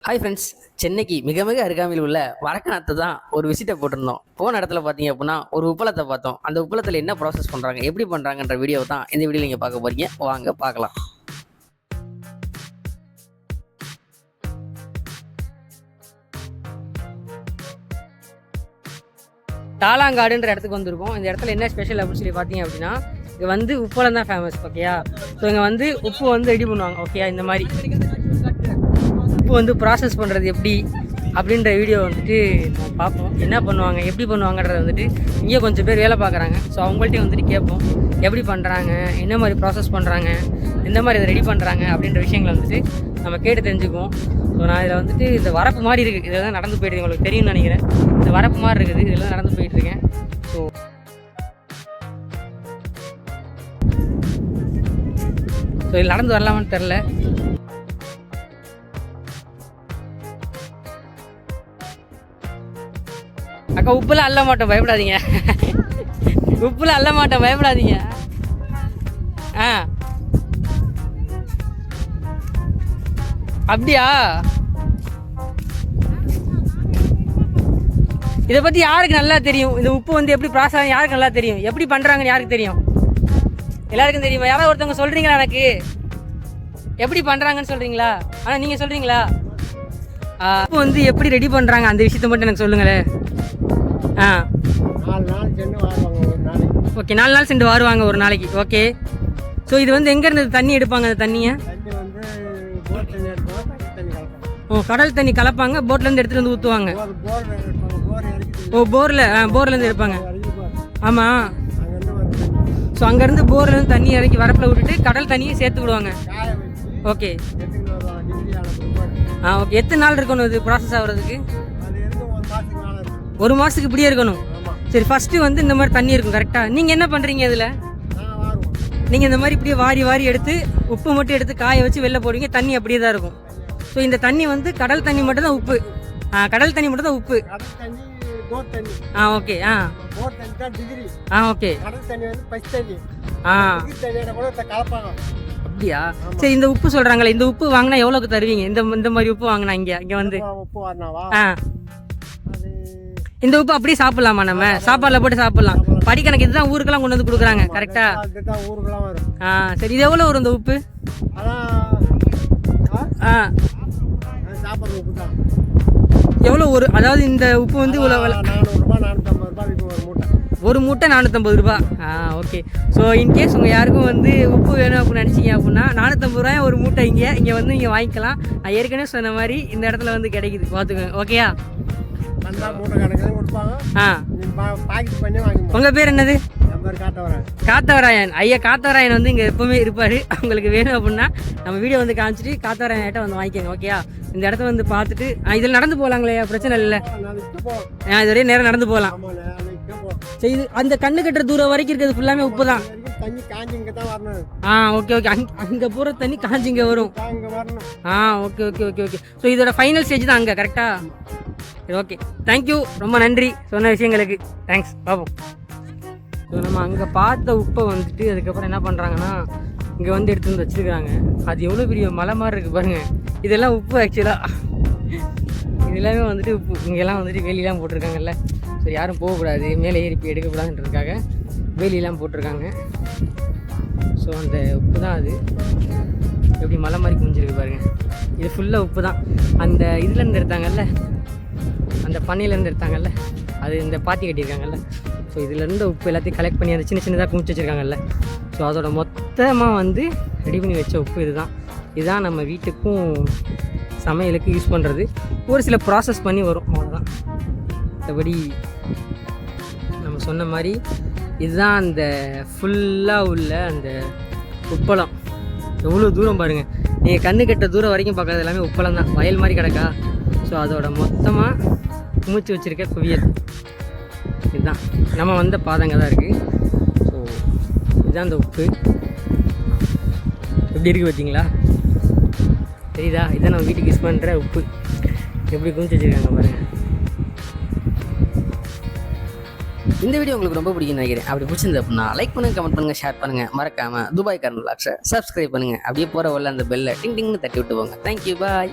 Hi friends, சென்னைக்கு மிக மிக அருகாமையில் உள்ள வடக்கநாத்தை தான் ஒரு விசிட்டை போட்டிருந்தோம். போன இடத்துல பார்த்தீங்க அப்படின்னா ஒரு உப்பளத்தை பார்த்தோம். அந்த உப்பளத்தில் என்ன ப்ராசஸ் பண்ணுறாங்க, எப்படி பண்ணுறாங்கன்ற வீடியோவை தான் இந்த வீடியோவில் நீங்கள் பார்க்க போகிறீங்க. வாங்க பார்க்கலாம். தாளாங்காடுன்ற இடத்துக்கு வந்திருக்கோம். இந்த இடத்துல என்ன ஸ்பெஷல் அப்படின்னு சொல்லி பார்த்தீங்க அப்படின்னா, இங்கே வந்து உப்பளம் தான் ஃபேமஸ். ஓகேயா? ஸோ இங்கே வந்து உப்பு வந்து ரெடி பண்ணுவாங்க. ஓகேயா? இந்த மாதிரி உப்பு வந்து ப்ராசஸ் பண்ணுறது எப்படி அப்படின்ற வீடியோ வந்துட்டு நம்ம பார்ப்போம். என்ன பண்ணுவாங்க, எப்படி பண்ணுவாங்கன்றத வந்துட்டு இங்கே கொஞ்சம் பேர் வேலை பார்க்குறாங்க. ஸோ அவங்கள்ட்டையும் வந்துட்டு கேட்போம், எப்படி பண்ணுறாங்க, என்ன மாதிரி ப்ராசஸ் பண்ணுறாங்க, எந்த மாதிரி இதை ரெடி பண்ணுறாங்க அப்படின்ற விஷயங்களை வந்துட்டு நம்ம கேட்டு தெரிஞ்சுக்குவோம். ஸோ நான் இதில் வந்துட்டு இந்த வரப்பு மாதிரி இருக்குது, இதில் தான் நடந்து போயிட்டு உங்களுக்கு தெரியும்னு நினைக்கிறேன். இந்த வரப்பு மாதிரி இருக்குது, இதில் தான் நடந்து போயிட்டுருக்கேன். ஸோ இதில் நடந்து வரலாமான்னு தெரில. அக்கா, உப்புலாம் அள்ள மாட்டோம், பயப்படாதீங்க. உப்புலாம் அள்ள மாட்டோம், பயப்படாதீங்க. அப்படியா? இதை பற்றி யாருக்கு நல்லா தெரியும்? இந்த உப்பு வந்து எப்படி ப்ராசஸ் யாருக்கு நல்லா தெரியும், எப்படி பண்ணுறாங்கன்னு யாருக்கு தெரியும்? எல்லாருக்கும் தெரியுமா? யாராவது ஒருத்தவங்க சொல்கிறீங்களா எனக்கு எப்படி பண்ணுறாங்கன்னு சொல்கிறீங்களா? ஆனால் நீங்கள் சொல்கிறீங்களா? உப்பு வந்து எப்படி ரெடி பண்ணுறாங்க அந்த விஷயத்தை மட்டும் எனக்கு சொல்லுங்களேன். 4 நாள் சென்று வாருவாங்க ஒரு நாளைக்கு. ஓகே, 4 நாள் சென்று வாருவாங்க ஒரு நாளைக்கு. ஓகே. ஸோ இது வந்து எங்கேருந்து தண்ணி எடுப்பாங்க? அந்த தண்ணியை வந்து போட் தண்ணி எடுப்பாங்க, தண்ணி கலப்பாங்க. கடல் தண்ணி கலப்பாங்க, போட்லேருந்து எடுத்துகிட்டு வந்து ஊற்றுவாங்க. போர்லேருந்து எடுப்பாங்க. ஆமாம். ஸோ அங்கேருந்து போர்லேருந்து தண்ணி இறக்கி வரப்பில் விட்டுட்டு கடல் தண்ணியை சேர்த்து விடுவாங்க. ஓகே. ஓகே. எத்தனை நாள் இருக்கணும் இது ப்ராசஸ் ஆகிறதுக்கு? 1 மாதத்துக்கு இப்படியே இருக்கணும். சரி, ஃபஸ்ட்டு வந்து இந்த மாதிரி தண்ணி இருக்கும் கரெக்டாக. நீங்கள் என்ன பண்ணுறீங்க இதில்? நீங்கள் இந்த மாதிரி இப்படியே வாரி வாரி எடுத்து உப்பு மட்டும் எடுத்து காய வச்சு வெளில போடுவீங்க, தண்ணி அப்படியே தான் இருக்கும். ஸோ இந்த தண்ணி வந்து கடல் தண்ணி மட்டும் தான் உப்பு. கடல் தண்ணி மட்டும் தான் உப்பு. ஓகே. ஓகே. அப்படியா? சரி, இந்த உப்பு சொல்கிறாங்களே, இந்த உப்பு வாங்கினா எவ்வளோக்கு தருவீங்க? இந்த மாதிரி உப்பு வாங்கினா இங்கே வந்து இந்த உப்பு அப்படியே சாப்பிடலாமா? நம்ம சாப்பாடுல போட்டு சாப்பிடலாம். படிக்கணக்கு இதுதான் ஊருக்கெல்லாம் கொண்டு வந்து கொடுக்குறாங்க கரெக்டா? சரி, இது எவ்வளோ வரும் இந்த உப்பு? எவ்வளோ ஒரு, அதாவது இந்த உப்பு வந்து ஒரு மூட்டை 450 ரூபா. ஓகே. ஸோ இன்கேஸ் உங்கள் யாருக்கும் வந்து உப்பு வேணும் அப்படின்னு நினச்சிங்க அப்படின்னா 450 ரூபாய் ஒரு மூட்டை இங்கே வந்து இங்கே வாங்கிக்கலாம். நான் ஏற்கனவே சொன்ன மாதிரி இந்த இடத்துல வந்து கிடைக்குது, பார்த்துக்கோங்க. ஓகேயா? உங்க பேர் என்னது? காத்தவராயன். ஐயா காத்தவராயன் வந்து இங்க எப்பவுமே இருப்பாரு. உங்களுக்கு வேணும் அப்படின்னா நம்ம வீடியோ வந்து காமிச்சிட்டு காத்தவராயன் வந்து வாங்கிக்கோங்க. ஓகேயா? இந்த இடத்த வந்து பார்த்துட்டு இதில் நடந்து போகலாங்களே, பிரச்சனை இல்லை. இதுவரையும் நேரம் நடந்து போகலாம். சரி, அந்த கண்ணு கட்டுற தூரம் வரைக்கும் இருக்கிறது ஃபுல்லாமே உப்பு தான். Okay okay. அங்கே போகிற தண்ணி காஞ்சி இங்கே வரும். Okay okay okay okay. So இதோட ஃபைனல் ஸ்டேஜ் தான் அங்கே கரெக்டா? சரி, ஓகே. தேங்க்யூ, ரொம்ப நன்றி சொன்ன விஷயங்களுக்கு. தேங்க்ஸ். பார்ப்போம். ஸோ நம்ம அங்கே பார்த்த உப்பை வந்துட்டு அதுக்கப்புறம் என்ன பண்ணுறாங்கன்னா இங்கே வந்து எடுத்து வந்து வச்சுருக்காங்க. அது எவ்வளோ பெரிய மலை மாதிரி இருக்குது பாருங்கள். இதெல்லாம் உப்பு ஆக்சுவலாக. இது எல்லாமே வந்துட்டு உப்பு. இங்கெல்லாம் வந்துட்டு வேலியெல்லாம் போட்டிருக்காங்கல்ல. சரி, யாரும் போகக்கூடாது, மேலே ஏறி போய் எடுக்கக்கூடாதுன்றதுக்காக வேலியெல்லாம் போட்டிருக்காங்க. ஸோ அந்த உப்பு தான் அது. எப்படி மலை மாதிரி குஞ்சிருக்கு பாருங்கள். இது ஃபுல்லாக உப்பு தான். அந்த இதுலேருந்து எடுத்தாங்கல்ல, அந்த பண்ணையிலேருந்து எடுத்தாங்கல்ல, அது இந்த பாத்தி கட்டியிருக்காங்கல்ல. ஸோ இதிலேருந்து உப்பு எல்லாத்தையும் கலெக்ட் பண்ணி அந்த சின்ன சின்னதாக குமிச்சு வச்சுருக்காங்கல்ல. ஸோ அதோட மொத்தமாக வந்து ரெடி பண்ணி வச்ச உப்பு இதுதான் நம்ம வீட்டுக்கும் சமையலுக்கு யூஸ் பண்ணுறது. ஒரு சில ப்ராசஸ் பண்ணி வரும், அவ்வளோதான். மற்றபடி நம்ம சொன்ன மாதிரி இதுதான் அந்த ஃபுல்லாக உள்ள அந்த உப்பளம். எவ்வளோ தூரம் பாருங்கள், நீங்கள் கண்ணு கட்ட தூரம் வரைக்கும் பார்க்குறது எல்லாமே உப்பளம் தான். வயல் மாதிரி கிடக்கா. ஸோ அதோட மொத்தமாக குமிச்சு வச்சுருக்க குவியல் இதுதான். நம்ம வந்த பாதங்க தான் இருக்குது. ஸோ இதுதான் அந்த உப்பு. எப்படி இருக்குது பார்த்தீங்களா? தெரியுதா? இதான் நம்ம வீட்டுக்கு யூஸ் பண்ணுற உப்பு. எப்படி குமிச்சு வச்சுருக்காங்க பாருங்கள். இந்த வீடியோ உங்களுக்கு ரொம்ப பிடிக்கும்னு நினைக்கிறேன். அப்படி பிடிச்சிருந்தது அப்படின்னா லைக் பண்ணுங்கள், கமெண்ட் பண்ணுங்கள், ஷேர் பண்ணுங்கள். மறக்காமல் துபாய் கார்ன் விலாக்ஸை சப்ஸ்கிரைப் பண்ணுங்கள். அப்படியே போகிற உள்ள அந்த பெல்லை டிங் டிங்னு தட்டி விட்டு போங்க. தேங்க்யூ, பாய்.